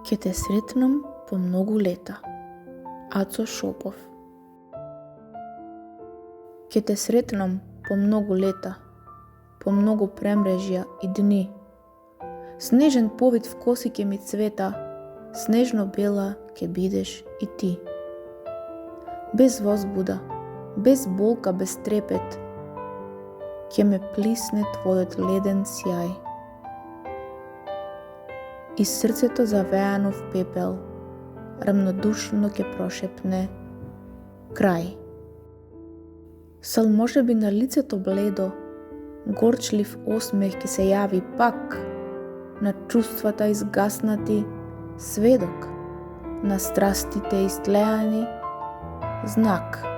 Ке те сретнам по многу лета. Ацо Шопов. Ке те сретнам по многу лета, по многу премрежја и дни. Снежен повид в коси ке ми цвета, снежно бела ке бидеш и ти. Без возбуда, без болка, без трепет, ке ме плисне твојот леден сјај. И срцето завеано в пепел, рамнодушно ке прошепне крај. Сал можеби на лицето бледо, горчлив осмех ке се јави пак, на чувствата изгаснати сведок, на страстите истлеани знак.